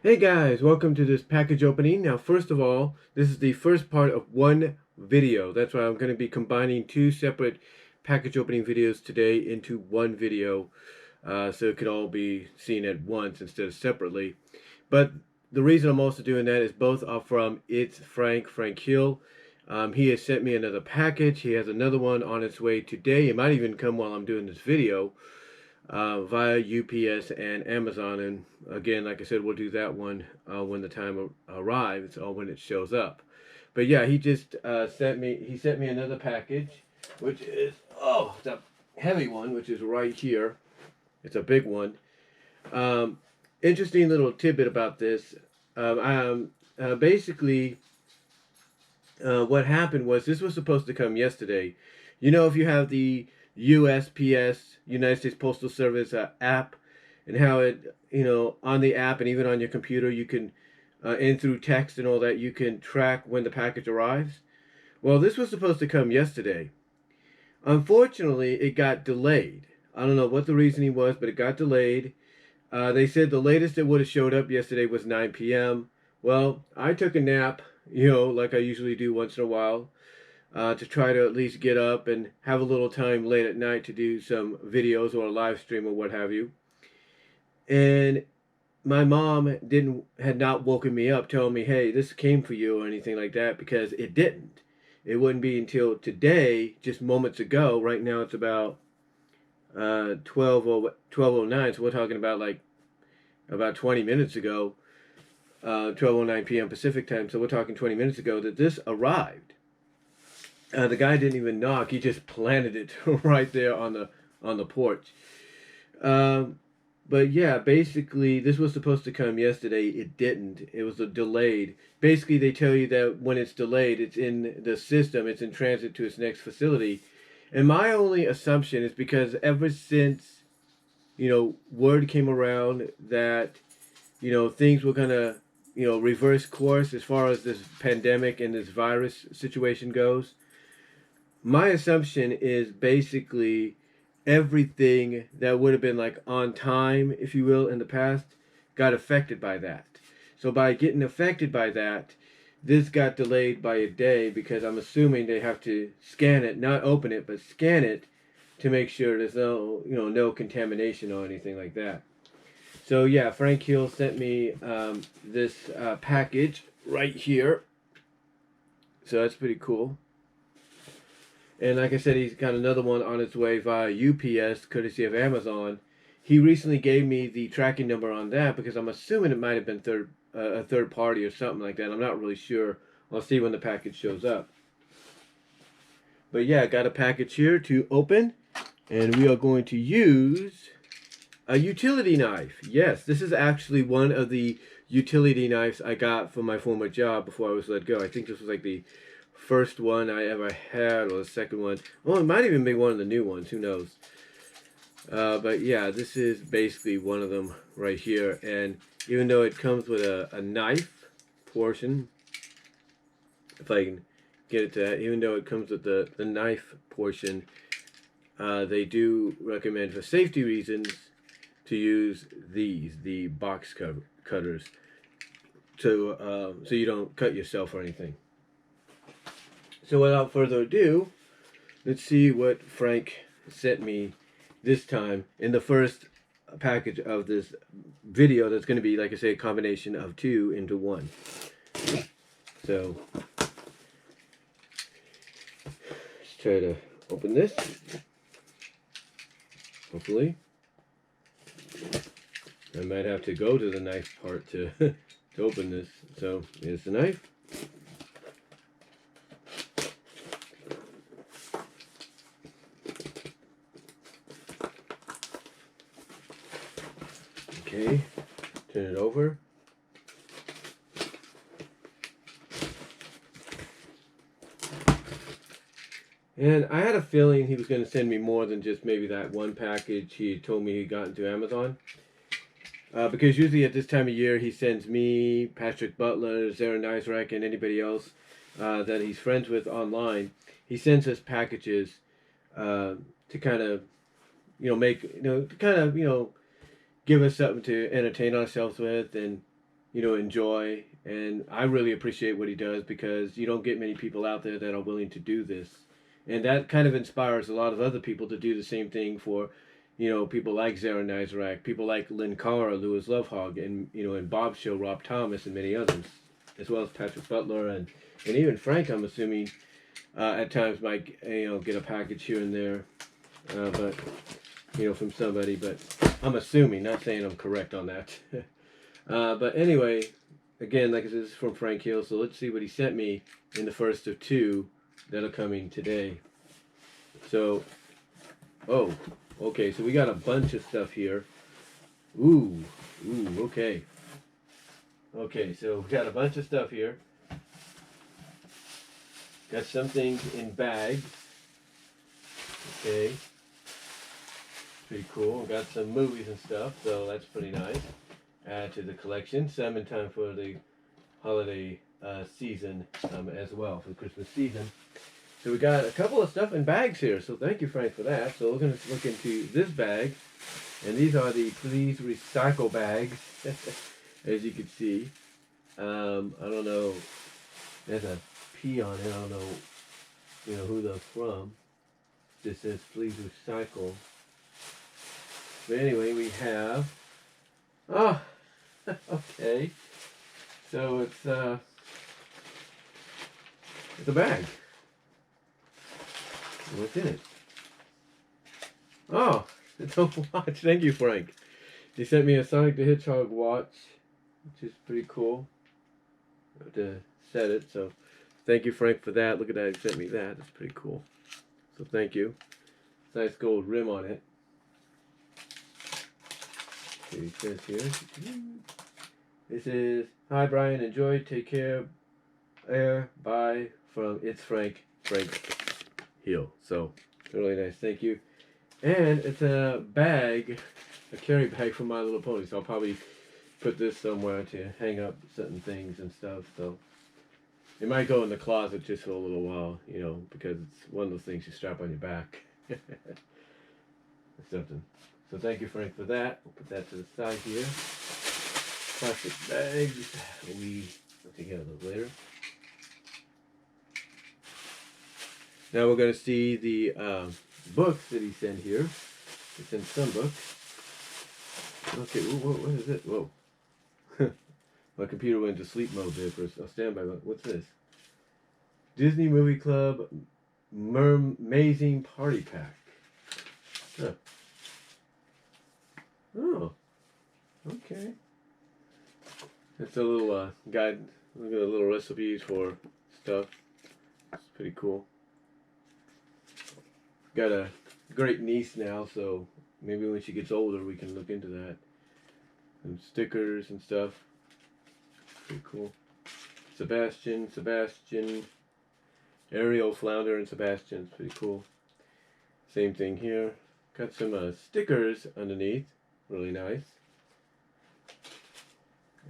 Hey guys, welcome to this package opening. Now, first of all, this is the first part of one video. That's why I'm going to be combining two separate package opening videos today into one video, so it could all be seen at once instead of separately. But the reason I'm also doing that is both are from It's Frank Hill. He has sent me another package. He has another one on its way today. It might even come while I'm doing this video. Via UPS and Amazon. And again, like I said, we'll do that one when the time arrives or when it shows up. But yeah, he just sent me another package, which is it's a heavy one, which is right here. It's a big one. Um, Interesting little tidbit about this. Basically, what happened was this was supposed to come yesterday. You know, if you have the USPS, United States Postal Service app, and how it, on the app and even on your computer, you can, and through text and all that, you can track when the package arrives. Well, this was supposed to come yesterday. Unfortunately, it got delayed. I don't know what the reasoning was, but it got delayed. They said the latest it would have showed up yesterday was 9 p.m. Well, I took a nap, like I usually do once in a while, to try to at least get up and have a little time late at night to do some videos or a live stream or what have you. And my mom had not woken me up telling me, hey, this came for you or anything like that, because it didn't. It wouldn't be until today, just moments ago. Right now it's about 12:09, so we're talking about like about 20 minutes ago, 12:09 p.m. Pacific time, so we're talking 20 minutes ago that this arrived. The guy didn't even knock; he just planted it right there on the porch. Um, but yeah, basically, this was supposed to come yesterday. It didn't. It was delayed. Basically, they tell you that when it's delayed, it's in the system. It's in transit to its next facility. And my only assumption is because ever since, word came around that, things were gonna, reverse course as far as this pandemic and this virus situation goes. My assumption is basically everything that would have been like on time, if you will, in the past, got affected by that. So by getting affected by that, this got delayed by a day because I'm assuming they have to scan it, not open it, but scan it to make sure there's no contamination or anything like that. So yeah, Frank Hill sent me this package right here. So that's pretty cool. And like I said, he's got another one on its way via UPS, courtesy of Amazon. He recently gave me the tracking number on that because I'm assuming it might have been a third party or something like that. I'm not really sure. I'll see when the package shows up. But yeah, I got a package here to open, and we are going to use a utility knife. Yes, this is actually one of the utility knives I got from my former job before I was let go. I think this was like the first one I ever had, or the second one. Well, it might even be one of the new ones. Who knows? But yeah, this is basically one of them right here. And even though it comes with a knife portion, if I can get it to that, even though it comes with the knife portion, they do recommend for safety reasons to use the box cutters, so you don't cut yourself or anything. So without further ado, let's see what Frank sent me this time in the first package of this video that's going to be, like I say, a combination of two into one. So let's try to open this. Hopefully. I might have to go to the knife part to open this. So here's the knife. Okay, turn it over. And I had a feeling he was going to send me more than just maybe that one package he told me he got into Amazon. Because usually at this time of year he sends me, Patrick Butler, Zara Nizrak, and anybody else that he's friends with online. He sends us packages to kind of, give us something to entertain ourselves with and enjoy. And I really appreciate what he does, because you don't get many people out there that are willing to do this. And that kind of inspires a lot of other people to do the same thing for, people like Zara Nizarak, people like Lynn Carr, Louis Lovehog, and, and Bob's Show, Rob Thomas, and many others, as well as Patrick Butler, and even Frank, I'm assuming, at times might, get a package here and there, but, from somebody, but I'm assuming, not saying I'm correct on that. But anyway, again, like I said, this is from Frank Hill, so let's see what he sent me in the first of two that are coming today. So, oh, okay, so we got a bunch of stuff here. Ooh, okay. Okay, so we got a bunch of stuff here. Got some things in bags. Okay. Pretty cool. Got some movies and stuff, so that's pretty nice. Add to the collection. Some in time for the holiday season as well, for the Christmas season. So we got a couple of stuff in bags here, so thank you, Frank, for that. So we're going to look into this bag, and these are the Please Recycle bags, as you can see. I don't know, there's a P on it, I don't know, who those from. This says Please Recycle. But anyway, we have, okay, so it's a bag. What's in it? Oh, it's a watch. Thank you, Frank. He sent me a Sonic the Hedgehog watch, which is pretty cool. I have to set it, so thank you, Frank, for that. Look at that, he sent me that. That's pretty cool. So thank you. Nice gold rim on it. See, it says here. This is, hi Brian, enjoy, take care, bye, from It's Frank Hill. So, really nice, thank you. And it's a bag, a carry bag for My Little Pony, so I'll probably put this somewhere to hang up certain things and stuff, so it might go in the closet just for a little while, because it's one of those things you strap on your back. Something. So thank you, Frank, for that. We'll put that to the side here. Plastic bags. We'll take care of those later. Now we're going to see the books that he sent here. He sent some books. Okay, what is it? Whoa. My computer went into sleep mode there for a standby. What's this? Disney Movie Club Amazing Party Pack. Huh. Oh, okay. It's a little guide. Look at the little recipes for stuff. It's pretty cool. Got a great niece now, so maybe when she gets older we can look into that. And stickers and stuff. Pretty cool. Sebastian, Ariel, Flounder, and Sebastian. It's pretty cool. Same thing here. Got some stickers underneath. Really nice.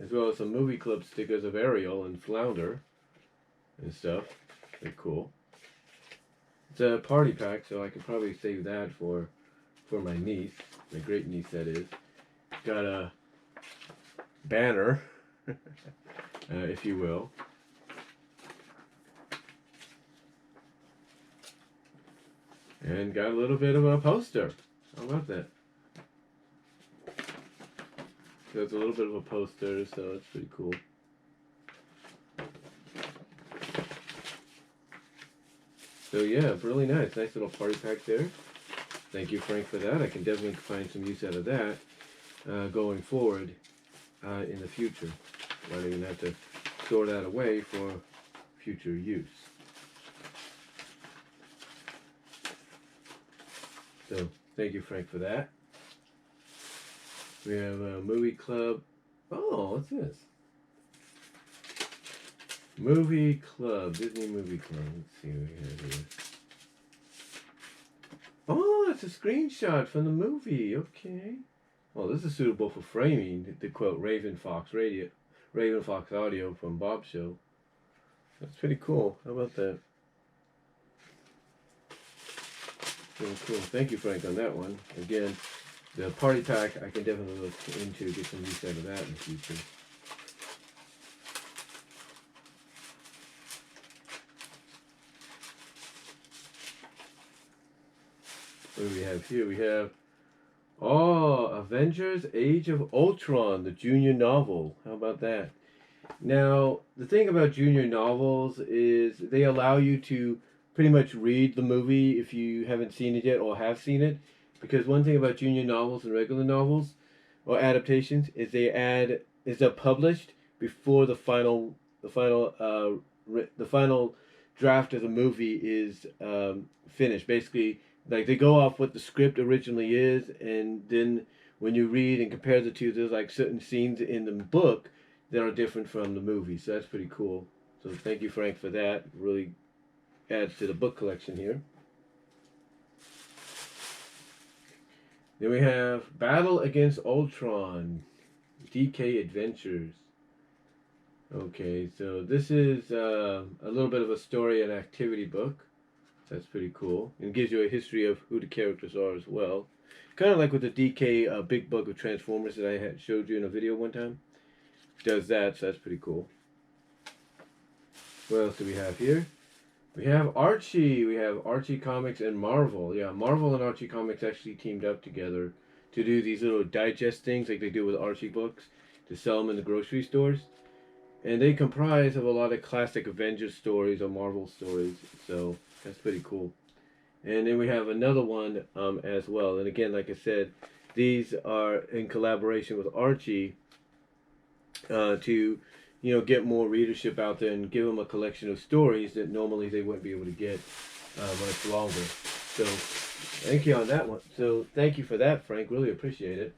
As well as some movie club stickers of Ariel and Flounder and stuff. Pretty cool. It's a party pack, so I could probably save that for my niece, my great niece that is. Got a banner, if you will. And got a little bit of a poster. How about that? So it's a little bit of a poster, so it's pretty cool. So yeah, really nice. Nice little party pack there. Thank you, Frank, for that. I can definitely find some use out of that going forward in the future. I don't even have to store that away for future use. So thank you, Frank, for that. We have a movie club. Oh, what's this? Movie club, Disney movie club. Let's see what we have here. Oh, it's a screenshot from the movie. Okay. Well, this is suitable for framing, to quote Raven Fox Audio from Bob's Show. That's pretty cool. How about that? Pretty cool. Thank you, Frank, on that one. Again, the party pack I can definitely look into, get some use out of that in the future. What do we have here? We have, oh, Avengers Age of Ultron, the junior novel. How about that? Now, the thing about junior novels is they allow you to pretty much read the movie if you haven't seen it yet or have seen it. Because one thing about junior novels and regular novels or adaptations is they're published before the final draft of the movie is finished. Basically, like they go off what the script originally is, and then when you read and compare the two, there's like certain scenes in the book that are different from the movie. So that's pretty cool. So thank you, Frank, for that. Really adds to the book collection here. Then we have Battle Against Ultron, Dk Adventures. Okay, so this is a little bit of a story and activity book. That's pretty cool. And it gives you a history of who the characters are as well. Kind of like with the DK big book of Transformers that I had showed you in a video one time. Does that, so that's pretty cool. What else do we have here? We have Archie. We have Archie Comics and Marvel. Yeah, Marvel and Archie Comics actually teamed up together to do these little digest things like they do with Archie books to sell them in the grocery stores. And they comprise of a lot of classic Avengers stories or Marvel stories. So that's pretty cool. And then we have another one as well. And again, like I said, these are in collaboration with Archie to get more readership out there and give them a collection of stories that normally they wouldn't be able to get much longer. So thank you on that one. So thank you for that, Frank. Really appreciate it.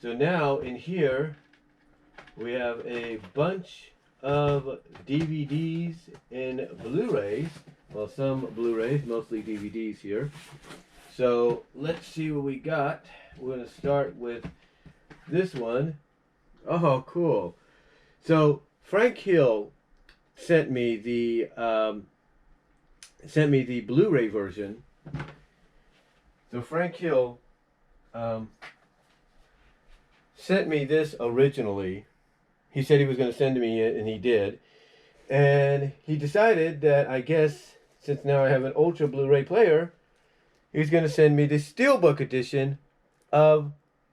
So now in here we have a bunch of DVDs and Blu-rays. Well, some Blu-rays, mostly DVDs here. So let's see what we got. We're going to start with this one. Oh, cool. So Frank Hill sent me the Blu-ray version. So Frank Hill sent me this originally. He said he was going to send me it, and he did. And he decided that, I guess, since now I have an Ultra Blu-ray player, he's going to send me the Steelbook edition of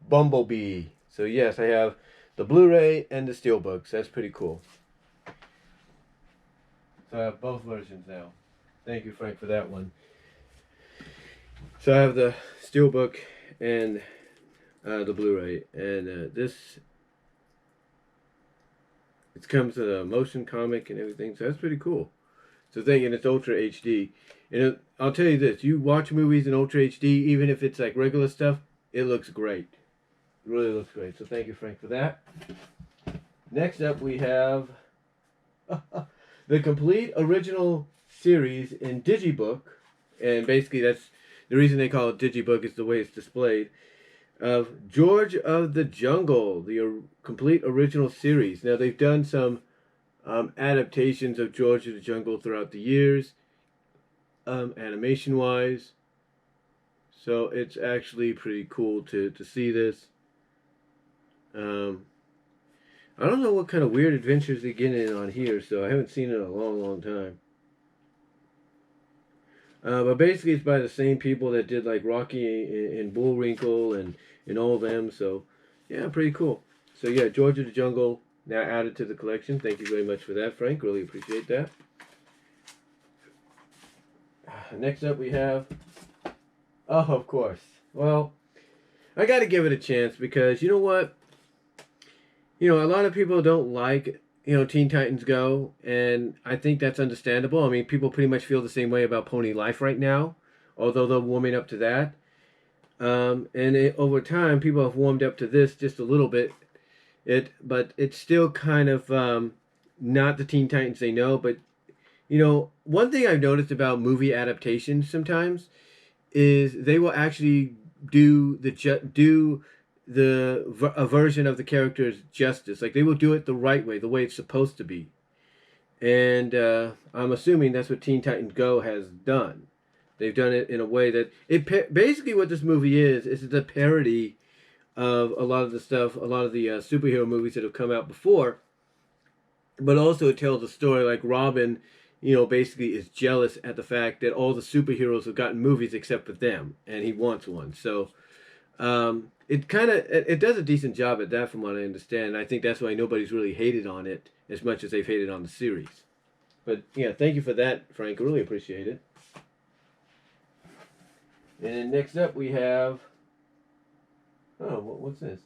Bumblebee. So yes, I have the Blu-ray and the Steelbooks. That's pretty cool. So I have both versions now. Thank you, Frank, for that one. So I have the Steelbook and the Blu-ray. And this... It comes with a motion comic and everything, so that's pretty cool. So thank you, and it's Ultra HD. And I'll tell you this, you watch movies in Ultra HD, even if it's like regular stuff, it looks great. It really looks great. So thank you, Frank, for that. Next up we have the complete original series in Digibook. And basically that's the reason they call it Digibook is the way it's displayed. Of George of the Jungle, the complete original series. Now they've done some adaptations of George of the Jungle throughout the years, animation wise. So it's actually pretty cool to see this. I don't know what kind of weird adventures they get in on here, so I haven't seen it in a long time. But basically it's by the same people that did like Rocky and Bullwinkle and all of them. So yeah, pretty cool. So yeah, George of the Jungle now added to the collection. Thank you very much for that, Frank. Really appreciate that. Next up we have, oh, of course. Well, I got to give it a chance because you know what? A lot of people don't like Teen Titans Go, and I think that's understandable. I mean, people pretty much feel the same way about Pony Life right now, although they're warming up to that. Over time, people have warmed up to this just a little bit. But it's still kind of not the Teen Titans they know. But, one thing I've noticed about movie adaptations sometimes is they will actually do a version of the characters justice. Like they will do it the right way, the way it's supposed to be. And I'm assuming that's what Teen Titans Go has done. They've done it in a way that basically what this movie is a parody of a lot of the stuff, a lot of the superhero movies that have come out before. But also it tells a story like Robin basically is jealous at the fact that all the superheroes have gotten movies except for them, and he wants one. So it does a decent job at that, from what I understand. I think that's why nobody's really hated on it as much as they've hated on the series. But yeah, thank you for that, Frank. I really appreciate it. And then next up we have, what's this?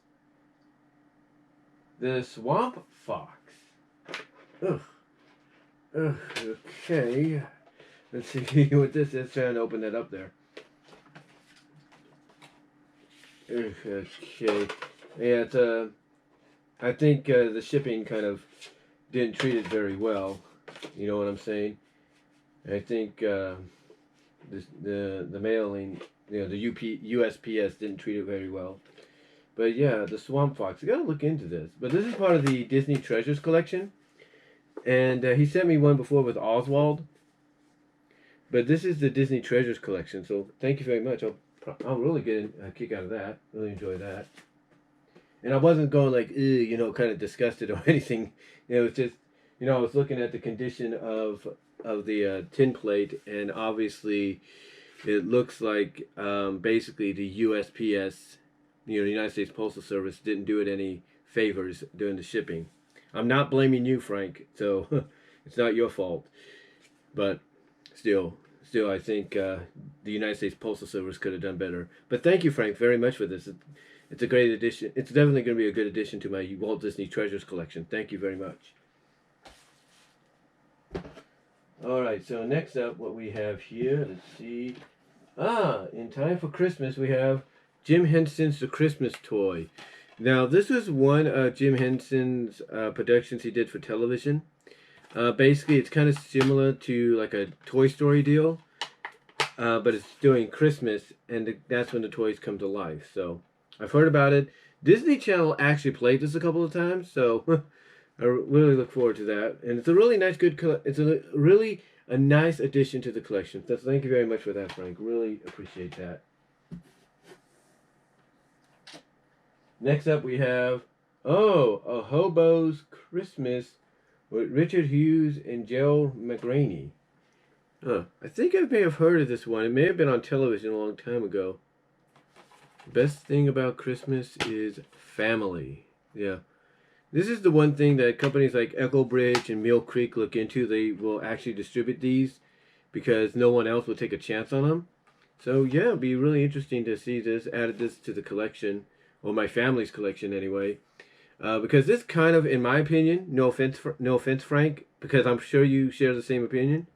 The Swamp Fox. Ugh. Okay. Let's see what this is. Trying to open that up there. Okay. Yeah, it's I think the shipping kind of didn't treat it very well. You know what I'm saying? I think the mailing, the USPS didn't treat it very well. But yeah, the Swamp Fox. I gotta look into this. But this is part of the Disney Treasures collection. And he sent me one before with Oswald. But this is the Disney Treasures collection. So thank you very much. I'll really get a kick out of that. Really enjoy that. And I wasn't going like, kind of disgusted or anything. It was just, I was looking at the condition of the tin plate. And obviously, it looks like basically the USPS, the United States Postal Service, didn't do it any favors during the shipping. I'm not blaming you, Frank, so it's not your fault. But still, I think the United States Postal Service could have done better. But thank you, Frank, very much for this. It's a great addition. It's definitely going to be a good addition to my Walt Disney Treasures collection. Thank you very much. All right, so next up, what we have here, let's see. In time for Christmas, we have Jim Henson's The Christmas Toy. Now, this is one of Jim Henson's productions he did for television. Basically, it's kind of similar to like a Toy Story deal, but it's during Christmas, and that's when the toys come to life. So, I've heard about it. Disney Channel actually played this a couple of times, so I really look forward to that. And it's a really nice, it's a nice addition to the collection. So thank you very much for that, Frank. Really appreciate that. Next up we have, A Hobo's Christmas with Richard Hughes and Joe McGraney. I think I may have heard of this one. It may have been on television a long time ago. The best thing about Christmas is family. Yeah. This is the one thing that companies like Echo Bridge and Mill Creek look into. They will actually distribute these because no one else will take a chance on them. So yeah, it'd be really interesting to see this, added this to the collection. Or my family's collection anyway, because this kind of, in my opinion, no offense, Frank, because I'm sure you share the same opinion.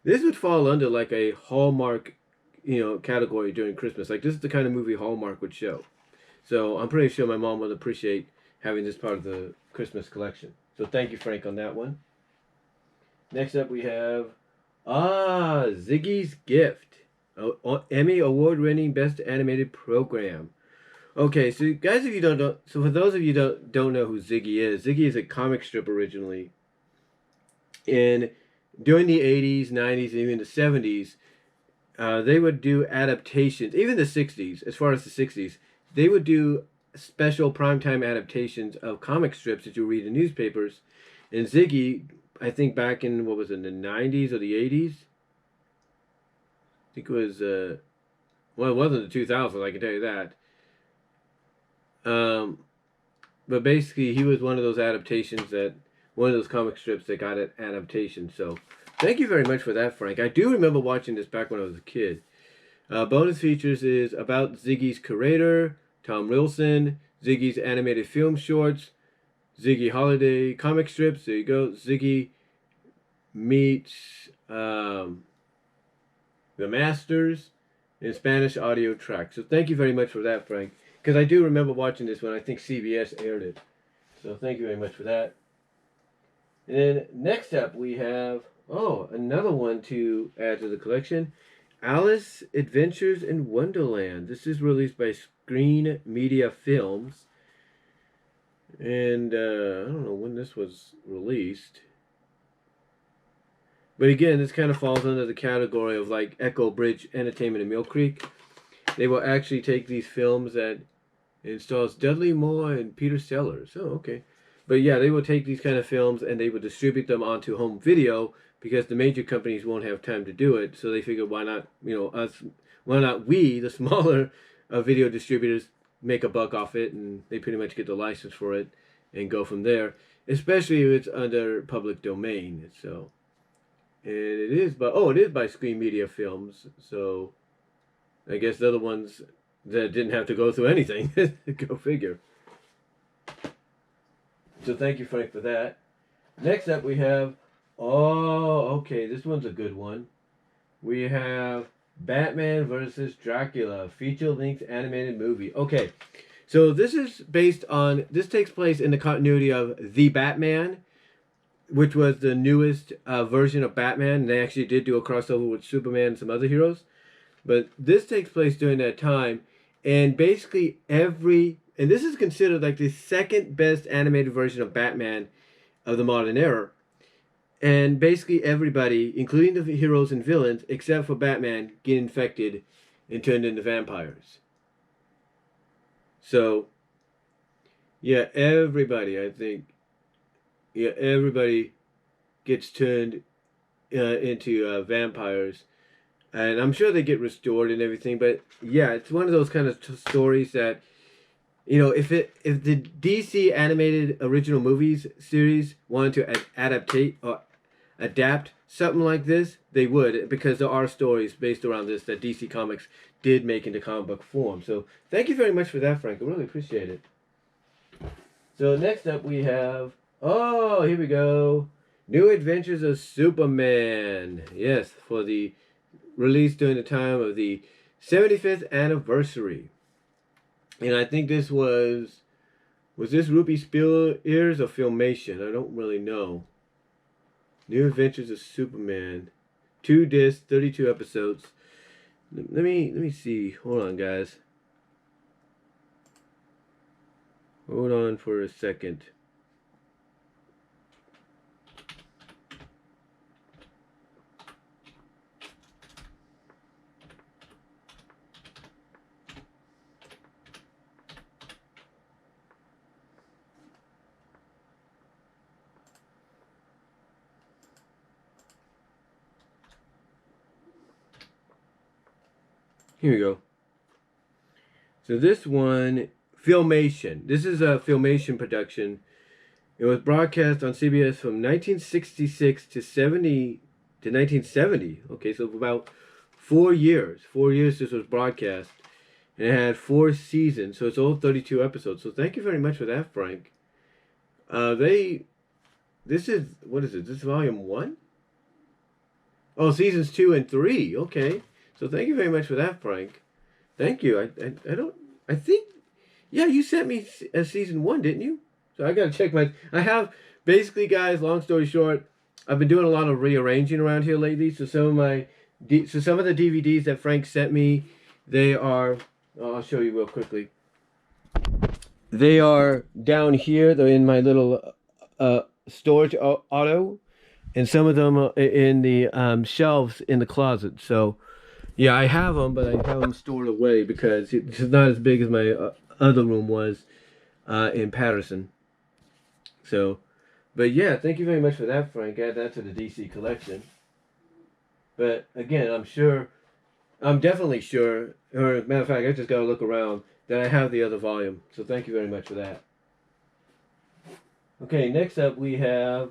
This would fall under like a Hallmark, category during Christmas. Like this is the kind of movie Hallmark would show. So I'm pretty sure my mom would appreciate having this part of the Christmas collection. So thank you, Frank, on that one. Next up we have Ziggy's Gift, Emmy award-winning Best Animated Program. Okay, so guys, if you don't know, so for those of you who don't know who Ziggy is a comic strip originally. And during the 80s, 90s, and even the 70s, they would do adaptations, even the 60s, as far as the 60s, they would do special primetime adaptations of comic strips that you read in newspapers. And Ziggy, I think back in, the 90s or the 80s? I think it was, it wasn't the 2000s, I can tell you that. But basically, he was one of those one of those comic strips that got an adaptation. So, thank you very much for that, Frank. I do remember watching this back when I was a kid. Bonus features is about Ziggy's curator, Tom Wilson, Ziggy's animated film shorts, Ziggy holiday comic strips. There you go. Ziggy meets the Masters in Spanish audio track. So, thank you very much for that, Frank. Because I do remember watching this when I think CBS aired it. So thank you very much for that. And then next up we have, another one to add to the collection. Alice Adventures in Wonderland. This is released by Screen Media Films. And I don't know when this was released. But again, this kind of falls under the category of like Echo Bridge Entertainment and Mill Creek. They will actually take these films that it stars Dudley Moore and Peter Sellers. Oh, okay. But yeah, they will take these kind of films and they will distribute them onto home video because the major companies won't have time to do it. So they figure, why not, why not we, the smaller video distributors, make a buck off it, and they pretty much get the license for it and go from there. Especially if it's under public domain. So, and it is by Screen Media Films. So, I guess they're the ones that didn't have to go through anything. Go figure. So thank you, Frank, for that. Next up we have, this one's a good one. We have Batman vs. Dracula, feature-length animated movie. Okay, so this takes place in the continuity of The Batman, which was the newest version of Batman. They actually did do a crossover with Superman and some other heroes. But this takes place during that time, and basically and this is considered like the second best animated version of Batman of the modern era. And basically everybody, including the heroes and villains, except for Batman, get infected and turned into vampires. So, yeah, everybody gets turned into vampires. And I'm sure they get restored and everything, but yeah, it's one of those kind of stories that, if the DC animated original movies series wanted to adapt something like this, they would, because there are stories based around this that DC Comics did make into comic book form. So thank you very much for that, Frank. I really appreciate it. So next up we have, here we go, New Adventures of Superman. Yes, for the release during the time of the 75th anniversary. And I think this was this Ruby Spears or Filmation? I don't really know. New Adventures of Superman. 2 discs, 32 episodes. Let me see. Hold on, guys. Hold on for a second. Here we go. So this one, Filmation. This is a Filmation production. It was broadcast on CBS from 1966 to 1970. Okay, so for about 4 years. 4 years this was broadcast. And it had 4 seasons, so it's all 32 episodes. So thank you very much for that, Frank. This is, what is it? This is volume 1? Oh, seasons 2 and 3. Okay. So thank you very much for that, Frank. Thank you. I think, yeah, you sent me a season 1, didn't you? So I got to check I have, basically, guys, long story short, I've been doing a lot of rearranging around here lately. So some of the DVDs that Frank sent me, they are, I'll show you real quickly. They are down here. They're in my little storage auto. And some of them are in the shelves in the closet. So, yeah, I have them, but I have them stored away because it's not as big as my other room was in Patterson. So, but yeah, thank you very much for that, Frank. Add that to the DC collection. But again, I'm definitely sure, or as a matter of fact, I just got to look around, that I have the other volume. So thank you very much for that. Okay, next up we have,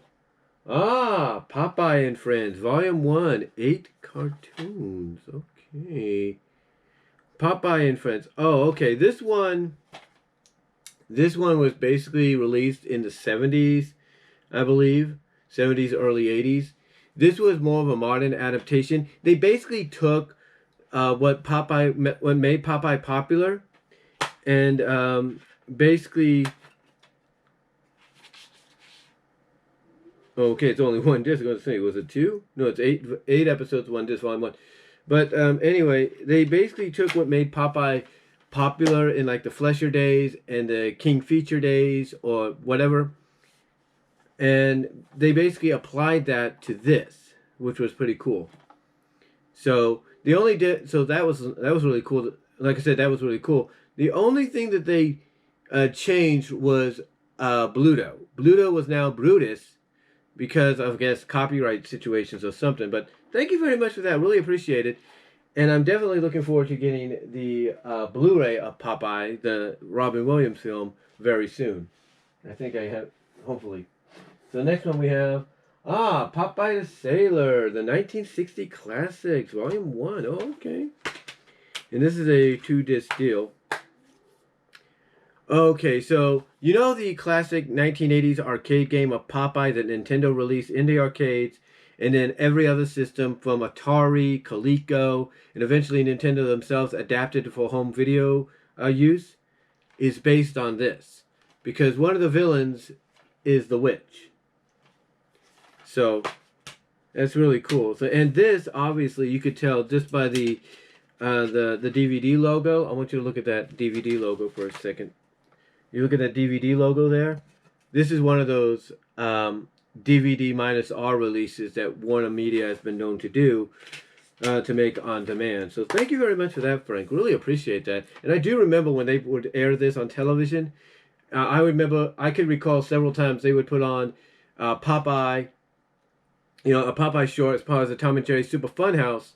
Popeye and Friends, Volume 1, 8 cartoons. Okay. Popeye and Friends. Oh, okay. This one was basically released in the 70s, I believe. 70s, early 80s. This was more of a modern adaptation. They basically took what made Popeye popular, and basically, okay, it's only 1 disc. I was going to say, was it 2? No, it's 8 episodes, 1 disc, volume 1. But anyway, they basically took what made Popeye popular in like the Flesher days and the King Feature days or whatever, and they basically applied that to this, which was pretty cool. So that was really cool. Like I said, that was really cool. The only thing that they changed was Bluto. Bluto was now Brutus, because of, I guess, copyright situations or something. But thank you very much for that. Really appreciate it. And I'm definitely looking forward to getting the Blu-ray of Popeye, the Robin Williams film, very soon. I think I have, hopefully. So the next one we have, Popeye the Sailor, the 1960 Classics, Volume 1. Oh, okay. And this is a 2-disc deal. Okay, so you know the classic 1980s arcade game of Popeye that Nintendo released in the arcades, and then every other system from Atari, Coleco, and eventually Nintendo themselves adapted for home video use, is based on this. Because one of the villains is the witch. So that's really cool. So, and this, obviously, you could tell just by the DVD logo. I want you to look at that DVD logo for a second. You look at that DVD logo there. This is one of those DVD minus R releases that Warner Media has been known to do to make on demand. So thank you very much for that, Frank. Really appreciate that. And I do remember when they would air this on television. I could recall several times they would put on Popeye, a Popeye short as part of the Tom and Jerry Super Funhouse.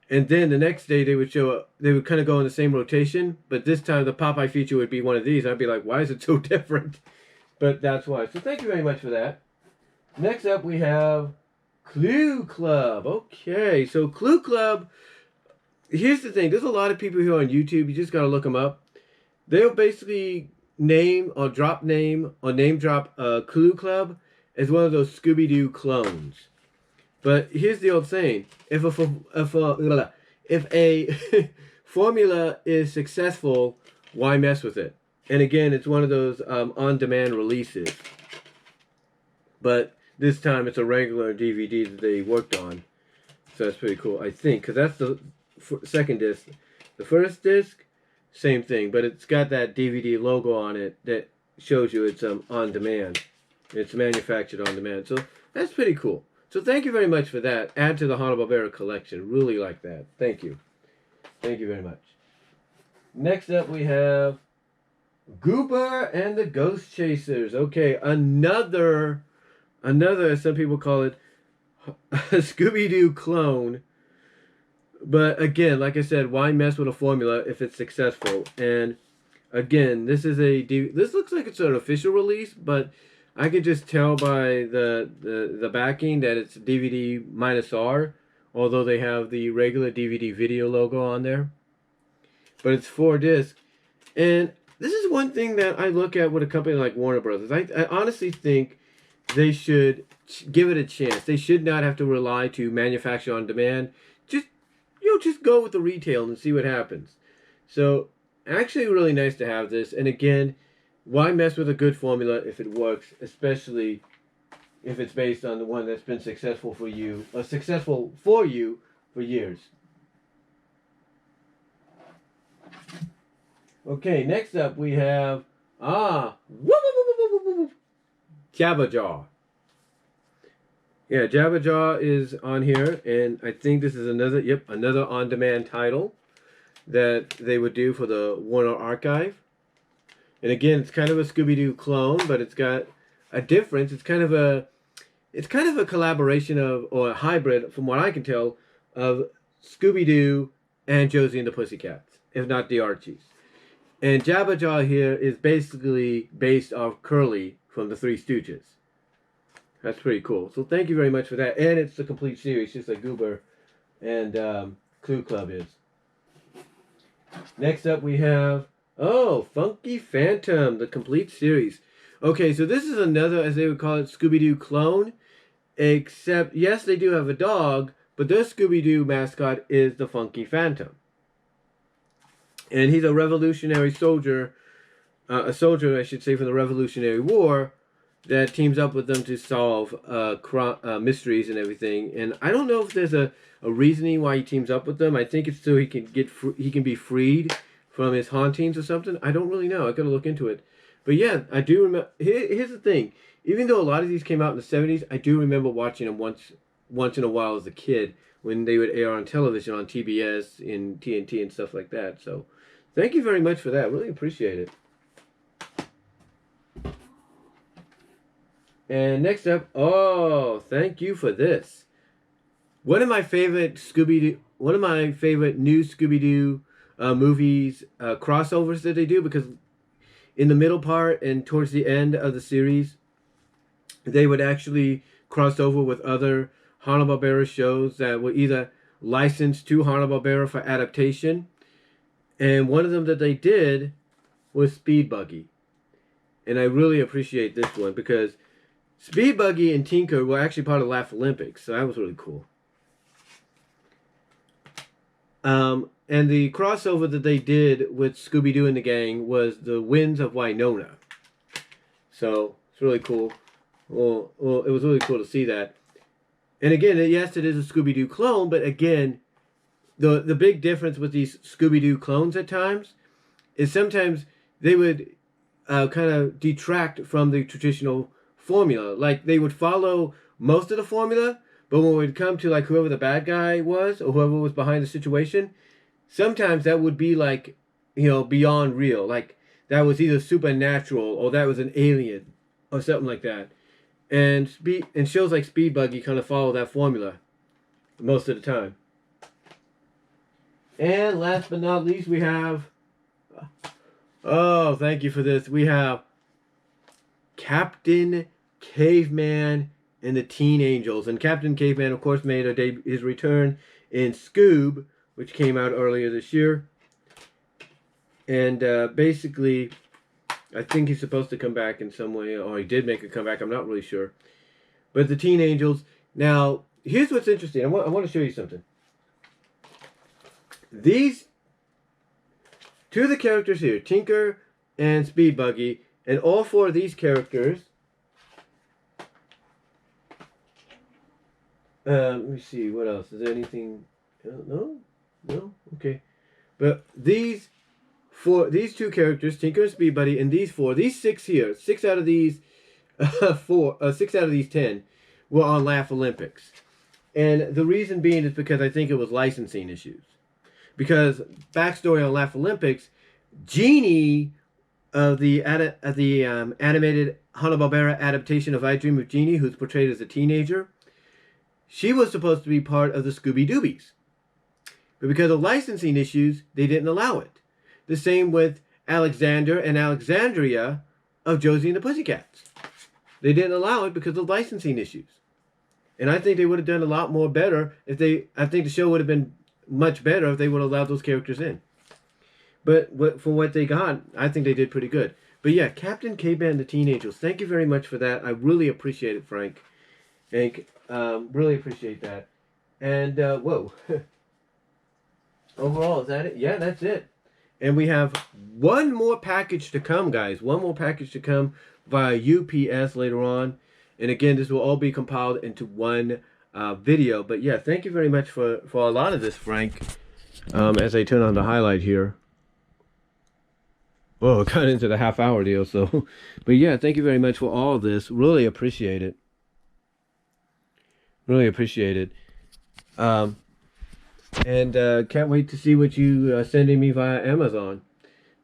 And then the next day they would kind of go in the same rotation, but this time the Popeye feature would be one of these. I'd be like, why is it so different? But that's why. So thank you very much for that. Next up we have Clue Club. Okay, so Clue Club, here's the thing. There's a lot of people here on YouTube. You just got to look them up. They'll basically name drop Clue Club as one of those Scooby-Doo clones. But here's the old saying: if a formula is successful, why mess with it? And again, it's one of those on-demand releases. But this time, it's a regular DVD that they worked on, so that's pretty cool. I think because that's the second disc. The first disc, same thing, but it's got that DVD logo on it that shows you it's on demand. It's manufactured on demand, so that's pretty cool. So thank you very much for that. Add to the Hanna-Barbera collection. Really like that. Thank you. Thank you very much. Next up we have Gooper and the Ghost Chasers. Okay, another, as some people call it, a Scooby-Doo clone. But again, like I said, why mess with a formula if it's successful? And again, this looks like it's an official release, but I could just tell by the backing that it's DVD minus R, although they have the regular DVD video logo on there. But it's 4 discs. And this is one thing that I look at with a company like Warner Brothers. I honestly think they should give it a chance. They should not have to rely to manufacture on demand. Just go with the retail and see what happens. So, actually really nice to have this. And again, why mess with a good formula if it works, especially if it's based on the one that's been successful for you for years. Okay, next up we have Jabberjaw. Yeah, Jabberjaw is on here, and I think this is another on-demand title that they would do for the Warner Archive. And again, it's kind of a Scooby-Doo clone, but it's got a difference. It's kind of a collaboration or a hybrid, from what I can tell, of Scooby-Doo and Josie and the Pussycats, if not the Archies. And Jabberjaw here is basically based off Curly from the Three Stooges. That's pretty cool. So thank you very much for that. And it's the complete series, just like Gooper and Clue Club is. Next up we have, Funky Phantom, the complete series. Okay, so this is another, as they would call it, Scooby-Doo clone. Except, yes, they do have a dog, but their Scooby-Doo mascot is the Funky Phantom. And he's a revolutionary soldier, I should say, from the Revolutionary War, that teams up with them to solve mysteries and everything. And I don't know if there's a reasoning why he teams up with them. I think it's so he can be freed from his hauntings or something. I don't really know. I gotta look into it. But yeah, I do remember. Here's the thing. Even though a lot of these came out in the 70s, I do remember watching them once in a while as a kid when they would air on television on TBS and TNT and stuff like that. So thank you very much for that. Really appreciate it. And next up, oh, thank you for this. One of my favorite new Scooby-Doo movies crossovers that they do, because in the middle part and towards the end of the series, they would actually cross over with other Hanna-Barbera shows that were either licensed to Hanna-Barbera for adaptation. And one of them that they did was Speed Buggy. And I really appreciate this one because Speed Buggy and Tinker were actually part of Laugh Olympics, so that was really cool. And the crossover that they did with Scooby-Doo and the gang was the Winds of Winona. So, it's really cool. Well, it was really cool to see that. And again, yes, it is a Scooby-Doo clone, but again, the big difference with these Scooby-Doo clones at times is sometimes they would kind of detract from the traditional formula. Like, they would follow most of the formula, but when it would come to, like, whoever the bad guy was or whoever was behind the situation, sometimes that would be, like, you know, beyond real. Like, that was either supernatural or that was an alien or something like that. And shows like Speed Buggy kind of follow that formula most of the time. And last but not least, we have... Oh, thank you for this. We have Captain Caveman and the Teen Angels. And Captain Caveman, of course, made his return in Scoob, which came out earlier this year. And basically, I think he's supposed to come back in some way, or he did make a comeback. I'm not really sure. But the Teen Angels. Now, here's what's interesting. I want to show you something. These two of the characters here, Tinker and Speed Buggy, and all four of these characters. Let me see, what else? Is there anything? No? Okay. But these two characters, Tinker and Speed Buggy, and these six here, 6 out of these 6 out of these 10 were on Laugh Olympics. And the reason being is because I think it was licensing issues. Because backstory on Laugh Olympics, Jeannie of the animated Hanna-Barbera adaptation of I Dream of Jeannie, who's portrayed as a teenager, she was supposed to be part of the Scooby-Doobies. But because of licensing issues, they didn't allow it. The same with Alexander and Alexandria of Josie and the Pussycats. They didn't allow it because of licensing issues. And I think they would have done a lot more better I think the show would have been much better if they would have allowed those characters in. But for what they got, I think they did pretty good. But yeah, Captain Caveman and the Teen Angels, thank you very much for that. I really appreciate it, Frank. Really appreciate that. And, whoa. Overall, is that it? Yeah, that's it. And we have one more package to come, guys. One more package to come via UPS later on. And again, this will all be compiled into one video. But yeah, thank you very much for a lot of this, Frank. As I turn on the highlight here. Whoa, got into the half-hour deal, so. But yeah, thank you very much for all of this. Really appreciate it. Really appreciate it. And can't wait to see what you sending me via Amazon.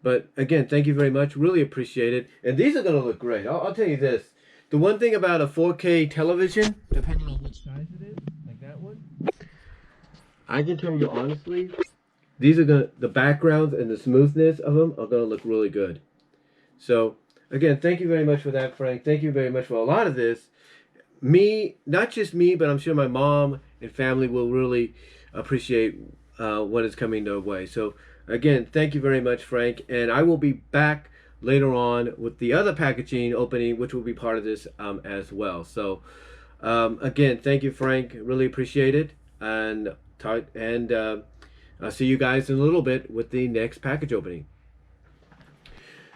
But again, thank you very much. Really appreciate it. And these are going to look great. I'll tell you this. The one thing about a 4K television, depending on which size it is, like that one, I can tell you honestly, these are the backgrounds and the smoothness of them are going to look really good. So, again, thank you very much for that, Frank. Thank you very much for a lot of this. Me, not just me, but I'm sure my mom and family will really appreciate what is coming their way. So, again, thank you very much, Frank. And I will be back later on with the other packaging opening, which will be part of this as well. So, again, thank you, Frank. Really appreciate it. And I'll see you guys in a little bit with the next package opening.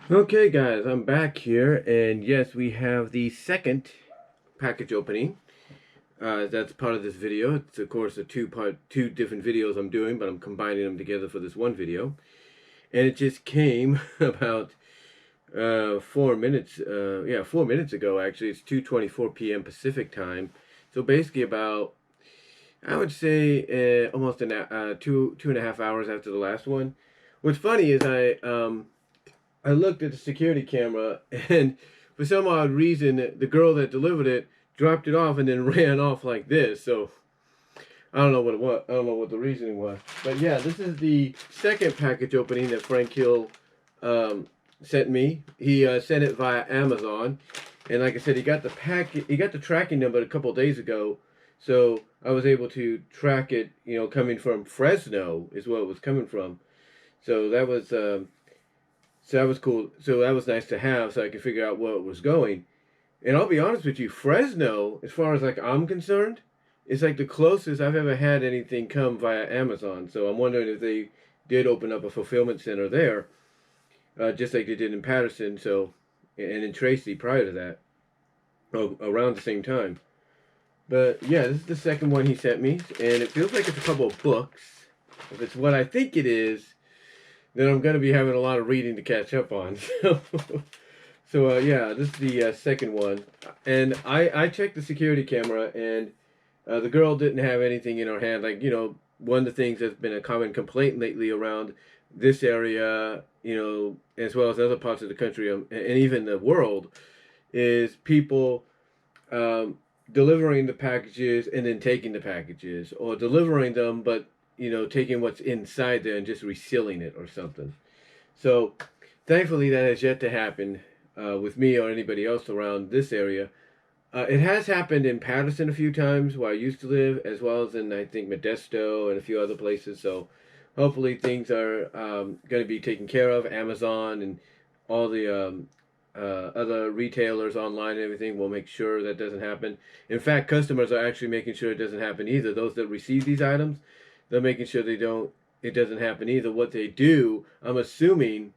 Okay, guys, I'm back here. And yes, we have the second package opening. That's part of this video. It's, of course, two different videos I'm doing, but I'm combining them together for this one video. And it just came about 4 minutes, 4 minutes ago, actually. It's 2:24 p.m. Pacific time. So basically about, I would say, almost two and a half hours after the last one. What's funny is I looked at the security camera, and for some odd reason, the girl that delivered it dropped it off and then ran off like this. So I don't know what it was. I don't know what the reasoning was. But yeah, this is the second package opening that Frank Hill sent me. He sent it via Amazon, and like I said, he got the tracking number a couple of days ago, so I was able to track it. You know, coming from Fresno is where it was coming from. So that was cool. So that was nice to have, so I could figure out where it was going. And I'll be honest with you, Fresno, as far as like I'm concerned, is like the closest I've ever had anything come via Amazon. So I'm wondering if they did open up a fulfillment center there, just like they did in Patterson. So, and in Tracy prior to that, around the same time. But yeah, this is the second one he sent me, and it feels like it's a couple of books. If it's what I think it is, then I'm going to be having a lot of reading to catch up on. So yeah, this is the second one. And I checked the security camera, and the girl didn't have anything in her hand. Like, you know, one of the things that's been a common complaint lately around this area, you know, as well as other parts of the country and even the world, is people delivering the packages and then taking the packages, or delivering them but, you know, taking what's inside there and just resealing it or something. So thankfully that has yet to happen with me or anybody else around this area. It has happened in Patterson a few times where I used to live, as well as in, I think, Modesto and a few other places. So hopefully things are going to be taken care of. Amazon and all the other retailers online and everything will make sure that doesn't happen. In fact, customers are actually making sure it doesn't happen either. Those that receive these items, they're making sure it doesn't happen either. What they do, I'm assuming,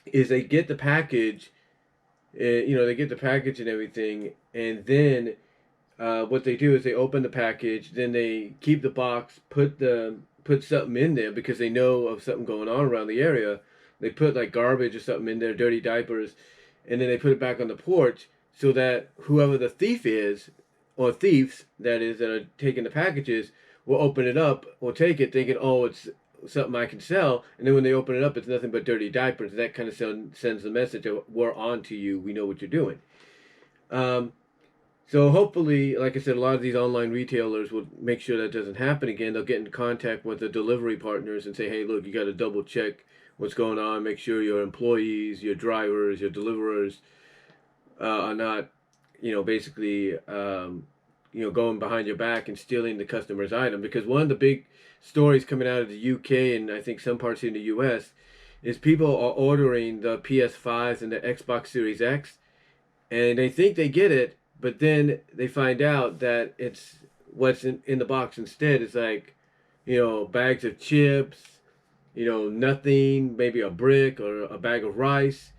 is they get the package. You know, they get the package and everything, and then what they do is they open the package, then they keep the box, put something in there because they know of something going on around the area. They put like garbage or something in there, dirty diapers, and then they put it back on the porch so that whoever the thief is, or thieves that is, that are taking the packages, will open it up or take it thinking, oh, it's something I can sell, and then when they open it up, it's nothing but dirty diapers. That kind of sends the message of, we're on to you, we know what you're doing. So hopefully, like I said, a lot of these online retailers will make sure that doesn't happen again. They'll get in contact with the delivery partners and say, hey, look, you got to double check what's going on. Make sure your employees, your drivers, your deliverers are not, you know, basically, you know, going behind your back and stealing the customer's item. Because one of the big stories coming out of the UK and I think some parts in the US is people are ordering the PS5s and the Xbox Series X, and they think they get it, but then they find out that it's what's in the box instead is like, you know, bags of chips, you know, nothing, maybe a brick or a bag of rice.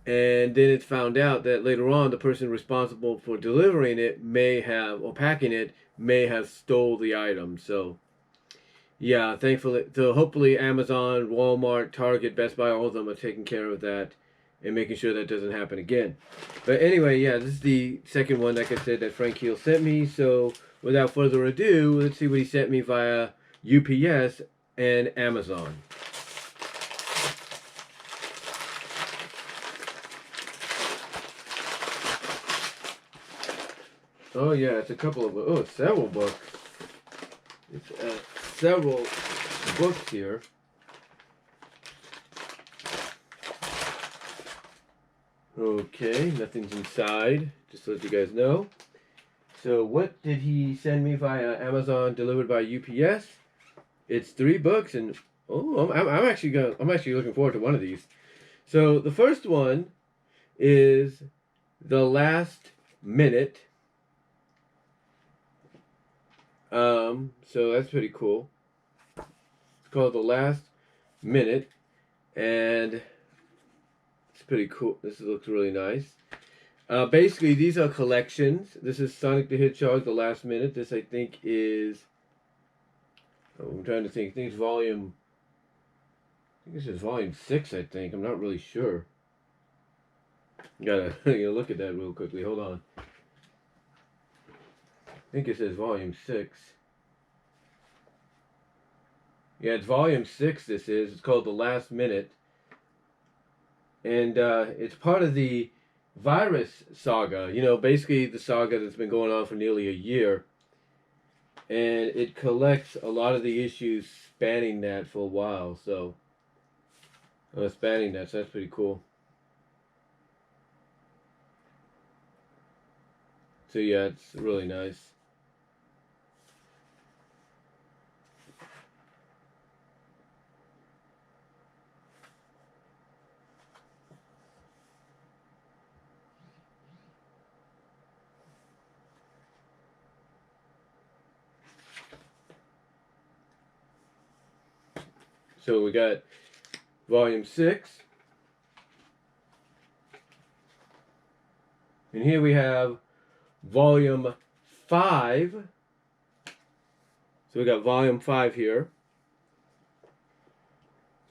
And then it's found out that later on the person responsible for delivering it may have, or packing it, may have stole the item. So yeah, thankfully, so hopefully Amazon, Walmart, Target, Best Buy, all of them are taking care of that and making sure that doesn't happen again. But anyway, yeah, this is the second one, like I said, that Frank Hill sent me. So without further ado, let's see what he sent me via UPS and Amazon. Oh yeah, it's a couple of, several books. It's several books here. Okay, nothing's inside, just to let you guys know. So what did he send me via Amazon, delivered by UPS? It's 3 books, and I'm actually looking forward to one of these. So the first one is The Last Minute. So that's pretty cool. It's called The Last Minute, and it's pretty cool. This looks really nice. Basically, these are collections. This is Sonic the Hedgehog, The Last Minute. This, I think, is... I'm trying to think. I think it's volume... I think this is volume 6, I think. I'm not really sure. Gotta look at that real quickly. Hold on. I think it says volume 6. Yeah, it's volume 6, this is. It's called The Last Minute. And it's part of the virus saga. You know, basically the saga that's been going on for nearly a year. And it collects a lot of the issues spanning that for a while. So, spanning that, so that's pretty cool. So yeah, it's really nice. So we got volume 6. And here we have volume 5. So we got volume 5 here.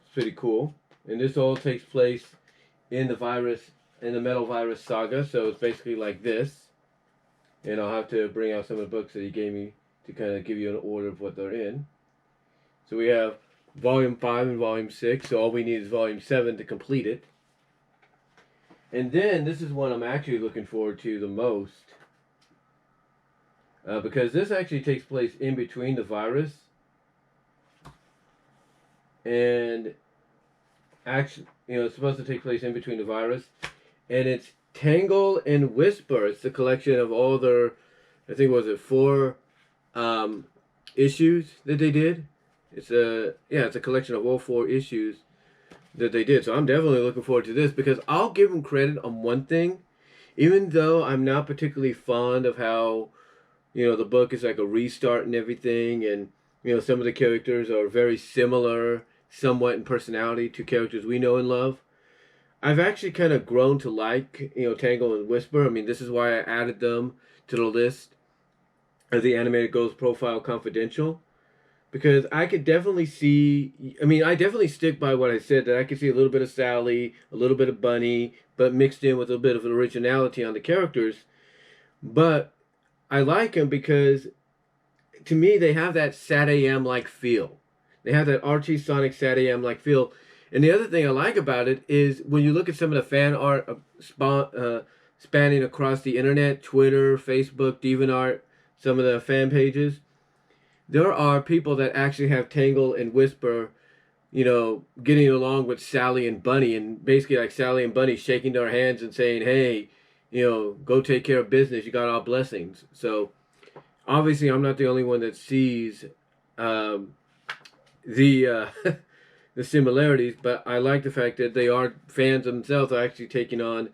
It's pretty cool. And this all takes place in the Metal Virus saga. So it's basically like this. And I'll have to bring out some of the books that he gave me to kind of give you an order of what they're in. So we have volume 5 and volume 6. So all we need is volume 7 to complete it. And then this is one I'm actually looking forward to the most. Because this actually takes place in between the virus and actually, you know, it's supposed to take place in between the virus, and it's Tangle and Whisper. It's the collection of all their, I think, was it 4 issues that they did. It's a collection of all 4 issues that they did. So I'm definitely looking forward to this, because I'll give them credit on one thing, even though I'm not particularly fond of how, you know, the book is like a restart and everything, and, you know, some of the characters are very similar, somewhat in personality, to characters we know and love. I've actually kind of grown to like, you know, Tangle and Whisper. I mean, this is why I added them to the list of the Animated Ghost Profile Confidential, because I could definitely see, I mean, I definitely stick by what I said, that I could see a little bit of Sally, a little bit of Bunny, but mixed in with a bit of originality on the characters. But I like them because, to me, they have that Sat AM like feel. They have that Archie Sonic Sat AM like feel. And the other thing I like about it is when you look at some of the fan art spanning across the internet, Twitter, Facebook, DeviantArt, some of the fan pages, there are people that actually have Tangle and Whisper, you know, getting along with Sally and Bunny, and basically like Sally and Bunny shaking their hands and saying, hey, you know, go take care of business. You got our blessings. So obviously I'm not the only one that sees the the similarities, but I like the fact that they are fans themselves are actually taking on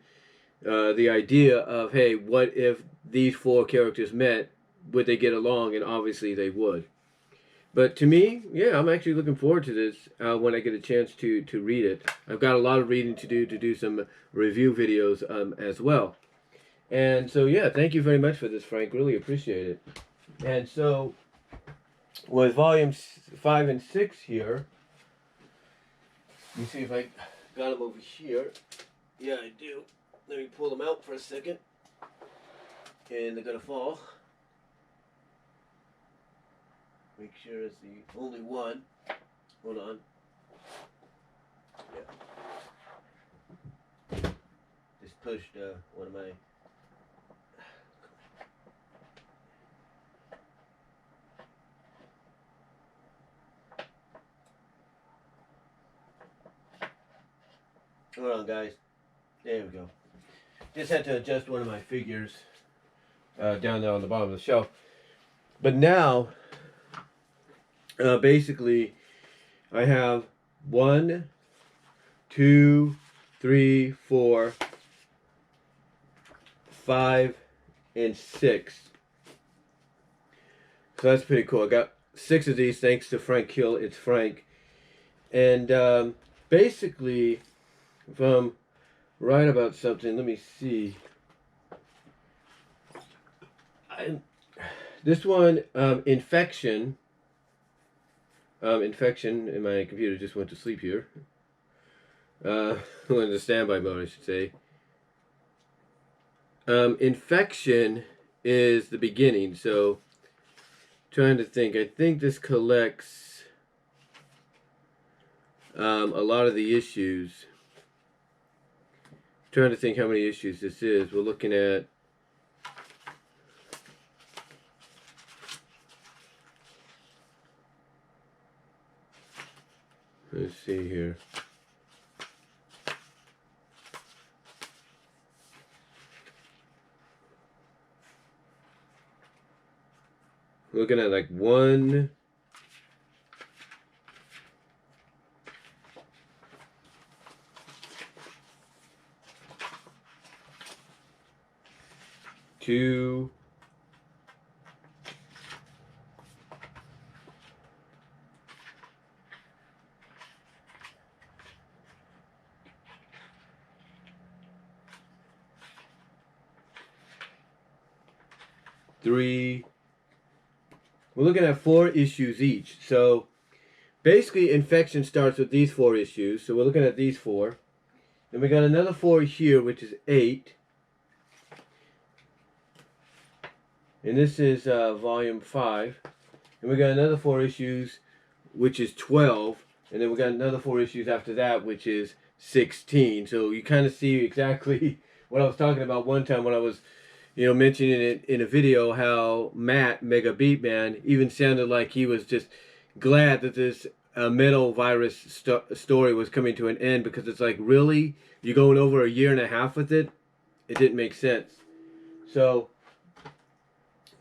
the idea of, hey, what if these 4 characters met? Would they get along? And obviously they would. But to me, yeah, I'm actually looking forward to this when I get a chance to read it. I've got a lot of reading to do some review videos as well. And so, yeah, thank you very much for this, Frank. Really appreciate it. And so, with volumes 5 and 6 here, let me see if I got them over here. Yeah, I do. Let me pull them out for a second. And they're going to fall. Make sure it's the only one. Hold on. Yeah. Just pushed one of my... Hold on, guys. There we go. Just had to adjust one of my figures down there on the bottom of the shelf. But now, basically, I have 1, 2, 3, 4, 5, and 6. So that's pretty cool. I got 6 of these thanks to Frank Hill. It's Frank. And basically, if I'm right about something, let me see. This one, Infection. Infection, and my computer just went to sleep here. Went into standby mode, I should say. Infection is the beginning, so trying to think. I think this collects a lot of the issues. trying to think how many issues this is. We're looking at... Let's see here. We're looking at like 1... 2... 3... We're looking at 4 issues each. So basically Infection starts with these 4 issues. So we're looking at these 4. Then we got another 4 here, which is 8. And this is volume 5. And we got another 4 issues, which is 12. And then we got another 4 issues after that, which is 16. So you kind of see exactly what I was talking about one time when I was, mentioning it in a video, how Matt, Mega Beatman, even sounded like he was just glad that this metal virus story was coming to an end, because it's like, really? You're going over a year and a half with it? It didn't make sense. So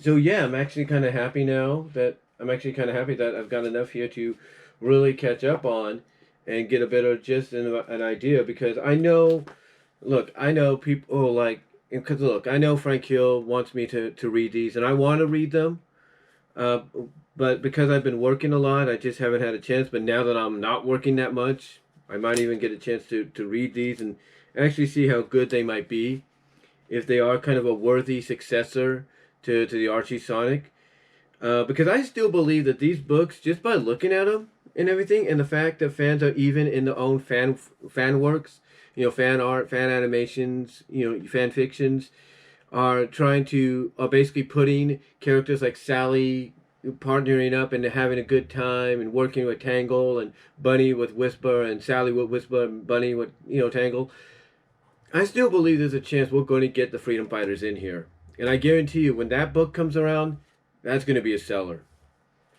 yeah, I'm actually kind of happy now that I've got enough here to really catch up on and get a better gist and an idea, because I know people like, because look, I know Frank Hill wants me to read these, and I want to read them, but because I've been working a lot, I just haven't had a chance. But now that I'm not working that much, I might even get a chance to read these and actually see how good they might be, if they are kind of a worthy successor to the Archie Sonic. Because I still believe that these books, just by looking at them and everything, and the fact that fans are even in their own fan works, fan art, fan animations, fan fictions, are basically putting characters like Sally partnering up and having a good time and working with Tangle, and Bunny with Whisper, and Sally with Whisper, and Bunny with, Tangle. I still believe there's a chance we're going to get the Freedom Fighters in here. And I guarantee you, when that book comes around, that's going to be a seller.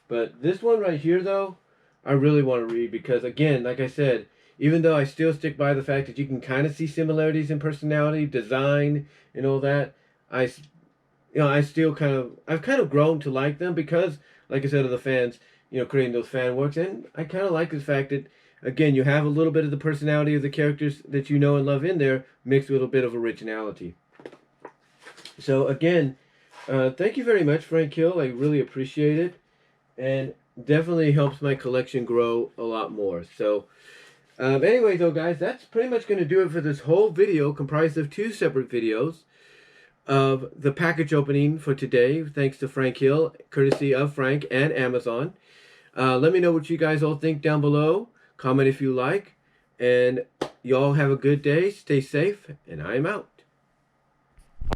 But this one right here, though, I really want to read, because, again, like I said, even though I still stick by the fact that you can kind of see similarities in personality, design, and all that, I've kind of grown to like them, because, like I said, of the fans, creating those fan works. And I kind of like the fact that, again, you have a little bit of the personality of the characters that you know and love in there, mixed with a bit of originality. So, again, thank you very much, Frank Hill. I really appreciate it. And definitely helps my collection grow a lot more. So, anyway, though, guys, that's pretty much going to do it for this whole video, comprised of 2 separate videos of the package opening for today, thanks to Frank Hill, courtesy of Frank and Amazon. Let me know what you guys all think down below. Comment if you like. And y'all have a good day. Stay safe. And I'm out.